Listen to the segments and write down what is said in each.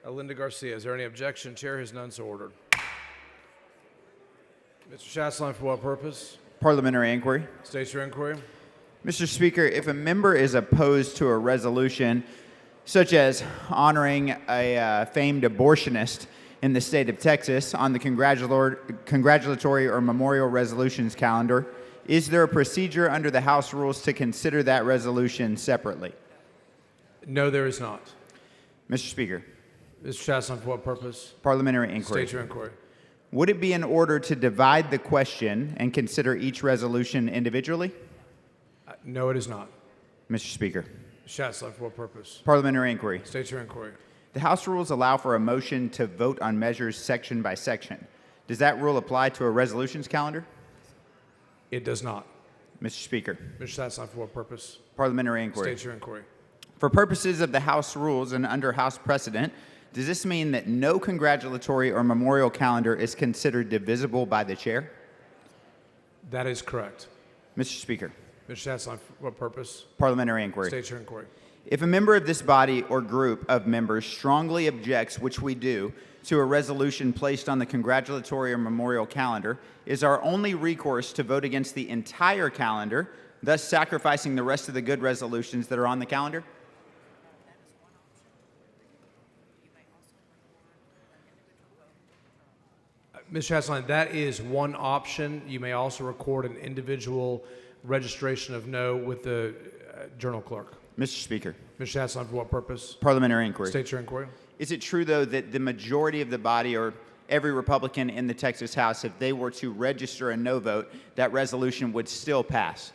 Linda Garcia. Is there any objection? Chair has none, so ordered. Mr. Chasline, for what purpose? Parliamentary inquiry. State your inquiry. Mr. Speaker, if a member is opposed to a resolution such as honoring a famed abortionist in the state of Texas on the congratulatory or memorial resolutions calendar, is there a procedure under the House rules to consider that resolution separately? No, there is not. Mr. Speaker. Mr. Chasline, for what purpose? Parliamentary inquiry. State your inquiry. Would it be in order to divide the question and consider each resolution individually? No, it is not. Mr. Speaker. Chasline, for what purpose? Parliamentary inquiry. State your inquiry. The House rules allow for a motion to vote on measures section by section. Does that rule apply to a resolutions calendar? It does not. Mr. Speaker. Mr. Chasline, for what purpose? Parliamentary inquiry. State your inquiry. For purposes of the House rules and under House precedent, does this mean that no congratulatory or memorial calendar is considered divisible by the chair? That is correct. Mr. Speaker. Mr. Chasline, for what purpose? Parliamentary inquiry. State your inquiry. If a member of this body or group of members strongly objects, which we do, to a resolution placed on the congratulatory or memorial calendar, is our only recourse to vote against the entire calendar, thus sacrificing the rest of the good resolutions that are on the calendar? Mr. Chasline, that is one option. You may also record an individual registration of no with the Journal Clerk. Mr. Speaker. Mr. Chasline, for what purpose? Parliamentary inquiry. State your inquiry. Is it true, though, that the majority of the body or every Republican in the Texas House, if they were to register a no vote, that resolution would still pass?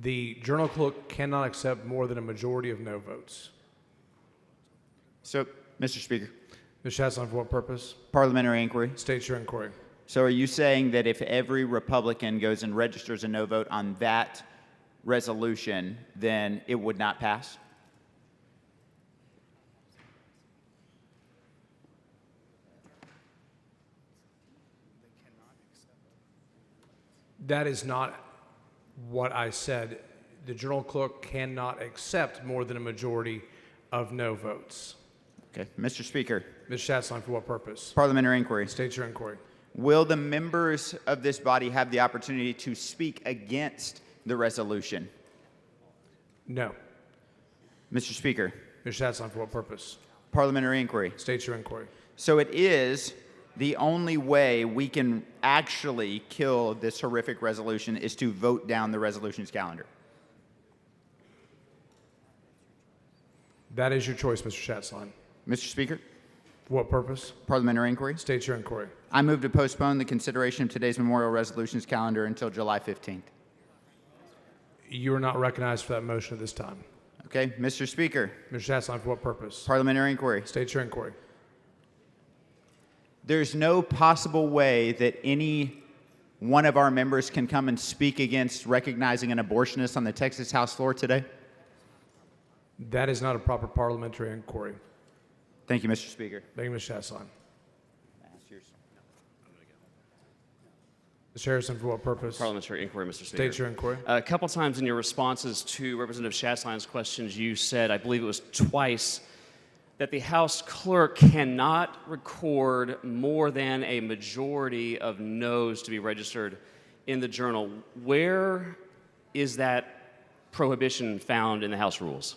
The Journal Clerk cannot accept more than a majority of no votes. So, Mr. Speaker. Mr. Chasline, for what purpose? Parliamentary inquiry. State your inquiry. So are you saying that if every Republican goes and registers a no vote on that resolution, then it would not pass? That is not what I said. The Journal Clerk cannot accept more than a majority of no votes. Okay. Mr. Speaker. Ms. Chasline, for what purpose? Parliamentary inquiry. State your inquiry. Will the members of this body have the opportunity to speak against the resolution? No. Mr. Speaker. Ms. Chasline, for what purpose? Parliamentary inquiry. State your inquiry. So it is the only way we can actually kill this horrific resolution is to vote down the resolutions calendar. That is your choice, Mr. Chasline. Mr. Speaker. For what purpose? Parliamentary inquiry. State your inquiry. I move to postpone the consideration of today's memorial resolutions calendar until July 15th. You are not recognized for that motion at this time. Okay. Mr. Speaker. Mr. Chasline, for what purpose? Parliamentary inquiry. State your inquiry. There's no possible way that any one of our members can come and speak against recognizing an abortionist on the Texas House floor today? That is not a proper parliamentary inquiry. Thank you, Mr. Speaker. Thank you, Ms. Chasline. Ms. Harrison, for what purpose? Parliamentary inquiry, Mr. Speaker. State your inquiry. A couple times in your responses to Representative Chasline's questions, you said, I believe it was twice, that the House clerk cannot record more than a majority of noes to be registered in the journal. Where is that prohibition found in the House rules?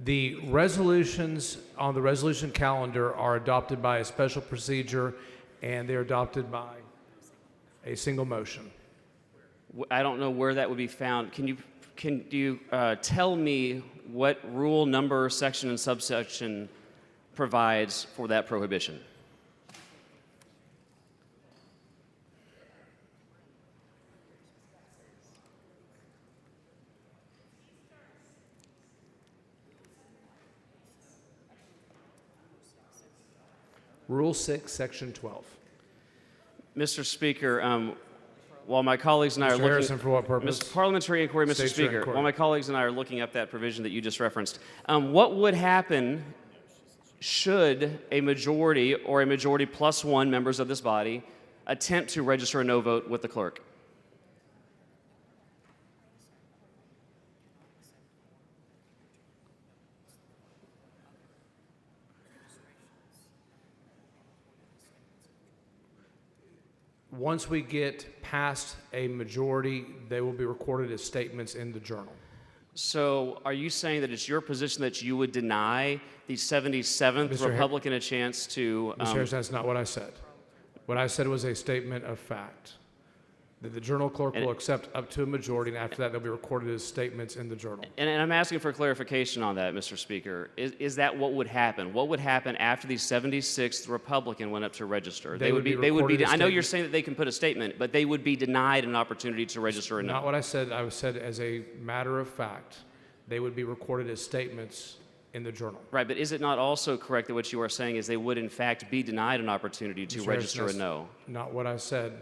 The resolutions on the resolution calendar are adopted by a special procedure, and they're adopted by a single motion. I don't know where that would be found. Can you tell me what rule, number, section, and subsection provides for that prohibition? Rule 6, Section 12. Mr. Speaker, while my colleagues and I are Mr. looking... Harrison, for what purpose? Parliamentary inquiry, Mr. State your Speaker. inquiry. While my colleagues and I are looking up that provision that you just referenced, what would happen should a majority or a majority plus one members of this body attempt to register a no vote with the clerk? Once we get past a majority, they will be recorded as statements in the journal. So are you saying that it's your position that you would deny the 77th Mr. Republican a chance to... Mr. Harrison, that's not what I said. What I said was a statement of fact, that the journal clerk will accept up to a majority, and after that, they'll be recorded as statements in the journal. And I'm asking for clarification on that, Mr. Speaker. Is that what would happen? What would happen after the 76th Republican went up to register? They would be recorded as I know you're statements. saying that they can put a statement, but they would be denied an opportunity to register a no. Not what I said. I said as a matter of fact, they would be recorded as statements in the journal. Right, but is it not also correct that what you are saying is they would in fact be denied an opportunity to Mr. register a Harrison, no? that's not what I said.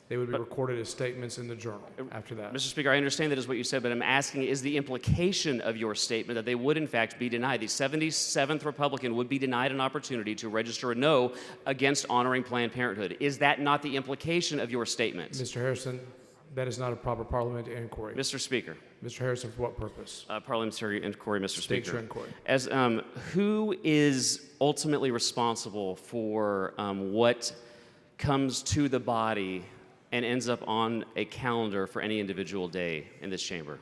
They would be recorded as statements in the journal after that. Mr. Speaker, I understand that is what you said, but I'm asking, is the implication of your statement that they would in fact be denied? The 77th Republican would be denied an opportunity to register a no against honoring Planned Parenthood. Is that not the implication of your statement? Mr. Harrison, that is not a proper parliamentary inquiry. Mr. Speaker. Mr. Harrison, for what purpose? Parliamentary inquiry, Mr. State Speaker. your inquiry. As who is ultimately responsible for what comes to the body and ends up on a calendar for any individual day in this chamber?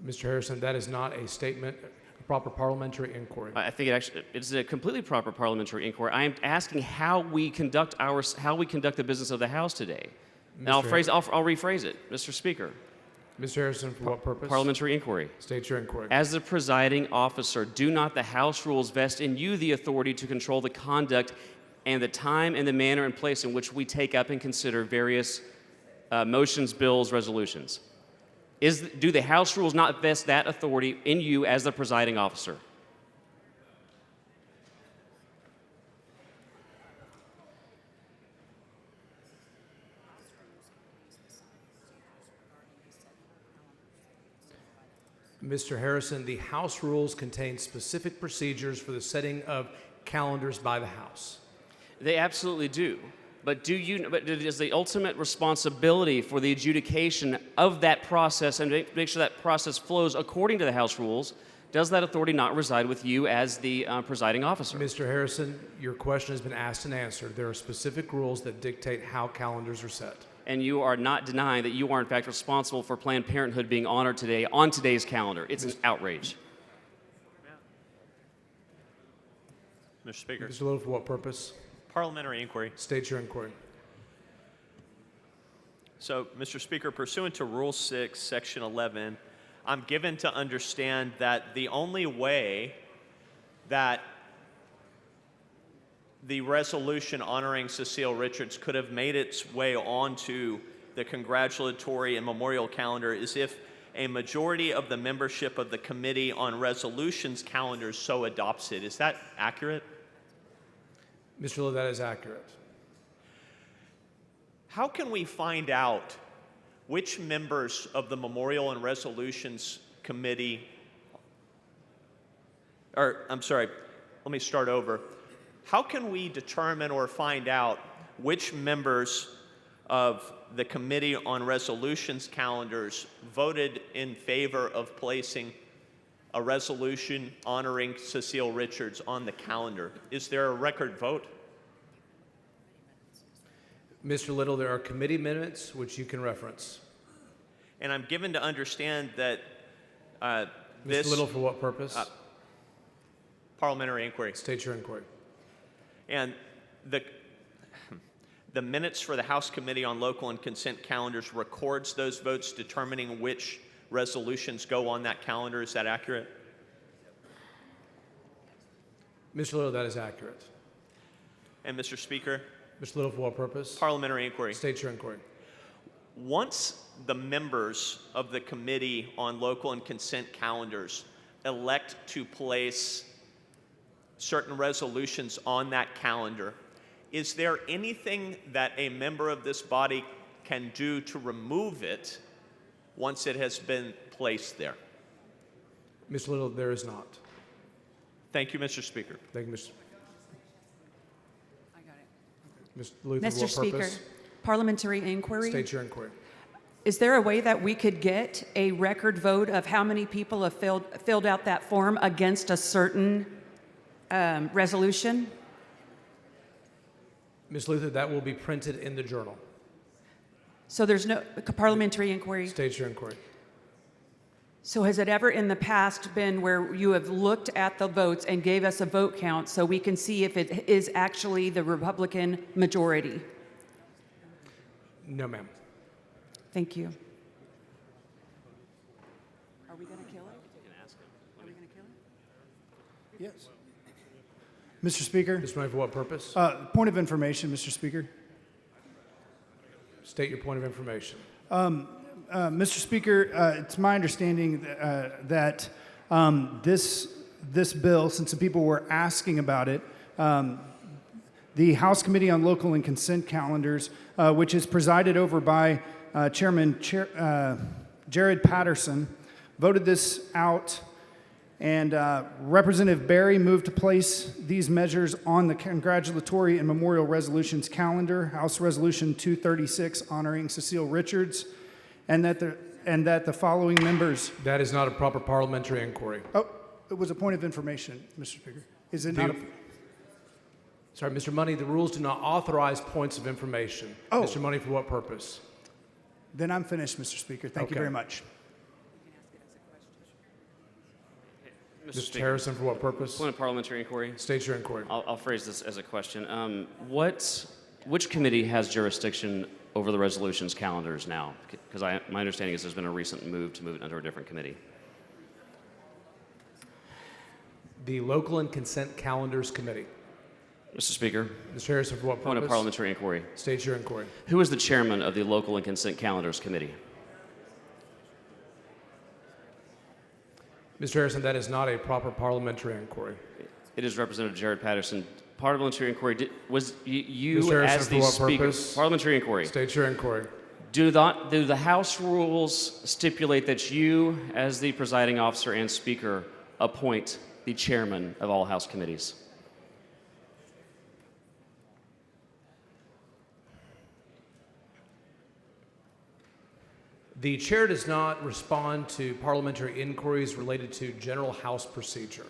Mr. Harrison, that is not a statement, a proper parliamentary inquiry. I think it's a completely proper parliamentary inquiry. I am asking how we conduct the business of the House today. And I'll rephrase it, Mr. Speaker. Mr. Harrison, for what purpose? Parliamentary inquiry. State your inquiry. As the presiding officer, do not the House rules vest in you the authority to control the conduct and the time and the manner and place in which we take up and consider various motions, bills, resolutions? Do the House rules not vest that authority in you as the presiding officer? Mr. Harrison, the House rules contain specific procedures for the setting of calendars by the House. They absolutely do. But is the ultimate responsibility for the adjudication of that process and make sure that process flows according to the House rules, does that authority not reside with you as the presiding officer? Mr. Harrison, your question has been asked and answered. There are specific rules that dictate how calendars are set. And you are not denying that you are in fact responsible for Planned Parenthood being honored today on today's calendar. It's an outrage. Mr. Speaker, Mr. Little, for what purpose? parliamentary inquiry. State your inquiry. So, Mr. Speaker, pursuant to Rule 6, Section 11, I'm given to understand that the only way that the resolution honoring Cecile Richards could have made its way onto the congratulatory and memorial calendar is if a majority of the membership of the Committee on Resolutions calendars so adopts it. Is that accurate? Mr. Little, that is accurate. How can we find out which members of the Memorial and Resolutions Committee, let me start over. How can we determine or find out which members of the Committee on Resolutions calendars voted in favor of placing a resolution honoring Cecile Richards on the calendar? Is there a record vote? Mr. Little, there are committee minutes which you can reference. And I'm given to understand that this Mr. Little, for what purpose? parliamentary inquiry. State your inquiry. And the minutes for the House Committee on Local and Consent calendars records those votes determining which resolutions go on that calendar. Is that accurate? Mr. Little, that is accurate. And Mr. Speaker, Mr. Little, for what purpose? parliamentary inquiry. State your inquiry. Once the members of the Committee on Local and Consent calendars elect to place certain resolutions on that calendar, is there anything that a member of this body can do to remove it once it has been placed there? Mr. Little, there is not. Thank you, Mr. Speaker. Thank you, Mr. Mr. Luther, for Mr. what Speaker, purpose? parliamentary inquiry. State your inquiry. Is there a way that we could get a record vote of how many people have filled out that form against a certain resolution? Ms. Luther, that will be printed in the journal. So there's no parliamentary inquiry. State your inquiry. So has it ever in the past been where you have looked at the votes and gave us a vote count so we can see if it is actually the Republican majority? No, ma'am. Thank you. Are we going to kill it? Are we going to kill it? Yes. Mr. Speaker, Mr. Money, for what purpose? point of information, Mr. Speaker. State your point of information. Mr. Speaker, it's my understanding that this bill, since the people were asking about it, the House Committee on Local and Consent Calendars, which is presided over by Chairman Jared Patterson, voted this out, and Representative Berry moved to place these measures on the congratulatory and memorial resolutions calendar, House Resolution 236 honoring Cecile Richards, and that the following members. That is not a proper parliamentary inquiry. Oh, it was a point of information, Mr. Speaker. Is it not? Sorry, Mr. Money, the rules do not authorize points of information. Oh. Mr. Money, for what purpose? Then I'm finished, Mr. Speaker. Thank you Okay. very much. Mr. Harrison, for what purpose? Point of parliamentary inquiry. State your inquiry. I'll phrase this as a question. Which committee has jurisdiction over the resolutions calendars now? Because my understanding is there's been a recent move to move it under a different committee. The Local and Consent Calendars Committee. Mr. Speaker, Mr. Harrison, for what point of purpose? parliamentary inquiry. State your inquiry. Who is the chairman of the Local and Consent Calendars Committee? Mr. Harrison, that is not a proper parliamentary inquiry. It is Representative Jared Patterson. Parliamentary inquiry, was you Mr. Harrison, as for the what speaker? purpose? Parliamentary inquiry. State your inquiry. Do the House rules stipulate that you, as the presiding officer and speaker, appoint the chairman of all House committees? The chair does not respond to parliamentary inquiries related to general House procedure.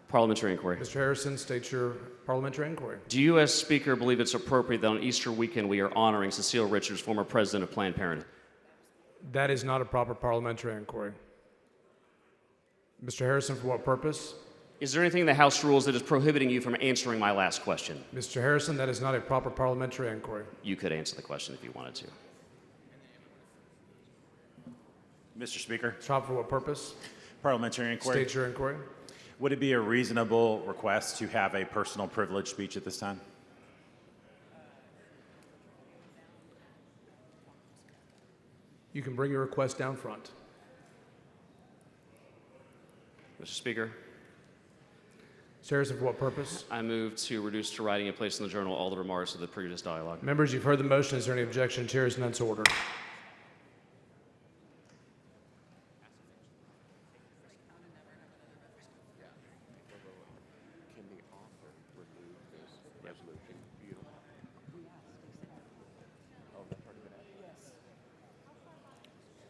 Parliamentary inquiry. Mr. Harrison, state your parliamentary inquiry. Do you, as Speaker, believe it's appropriate that on Easter weekend we are honoring Cecile Richards, former president of Planned Parenthood? That is not a proper parliamentary inquiry. Mr. Harrison, for what purpose? Is there anything in the House rules that is prohibiting you from answering my last question? Mr. Harrison, that is not a proper parliamentary inquiry. You could answer the question if you wanted to. Mr. Speaker, Stop for what purpose? parliamentary inquiry. State your inquiry. Would it be a reasonable request to have a personal privilege speech at this time? You can bring your request down front. Mr. Speaker, Mr. Harrison, for what purpose? I move to reduce to writing and place in the journal all the remarks of the previous dialogue. Members, you've heard the motion. Is there any objection? Chair is none so ordered.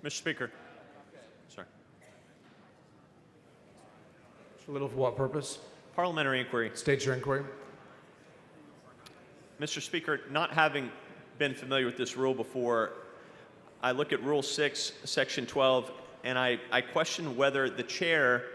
Mr. Speaker. Sorry. Mr. Little, for what purpose? Parliamentary inquiry. State your inquiry. Mr. Speaker, not having been familiar with this rule before, I look at Rule 6, Section 12, and I question whether the chair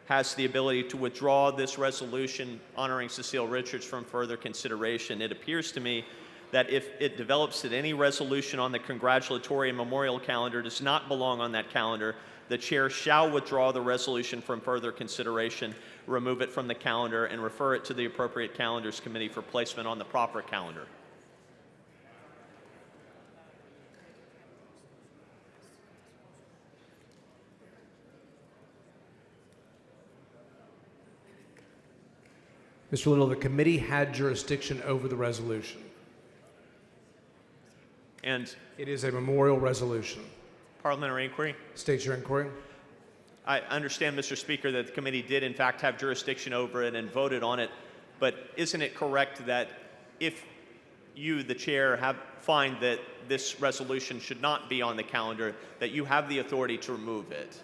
has the ability to withdraw this resolution honoring Cecile Richards from further consideration. It appears to me that if it develops that any resolution on the congratulatory and memorial calendar does not belong on that calendar, the chair shall withdraw the resolution from further consideration, remove it from the calendar, and refer it to the appropriate calendars committee for placement on the proper calendar. Mr. Little, the committee had jurisdiction over the resolution. And It is a memorial resolution. parliamentary inquiry? State your inquiry. I understand, Mr. Speaker, that the committee did in fact have jurisdiction over it and voted on it, but isn't it correct that if you, the chair, find that this resolution should not be on the calendar, that you have the authority to remove it?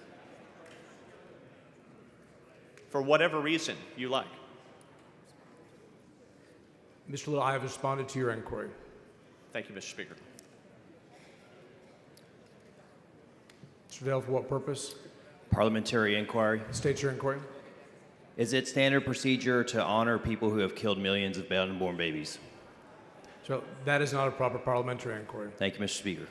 For whatever reason you like. Mr. Little, I have responded to your inquiry. Thank you, Mr. Speaker. Mr. Dale, for what purpose? Parliamentary inquiry. State your inquiry. Is it standard procedure to honor people who have killed millions of unborn babies? So that is not a proper parliamentary inquiry. Thank you, Mr. Speaker.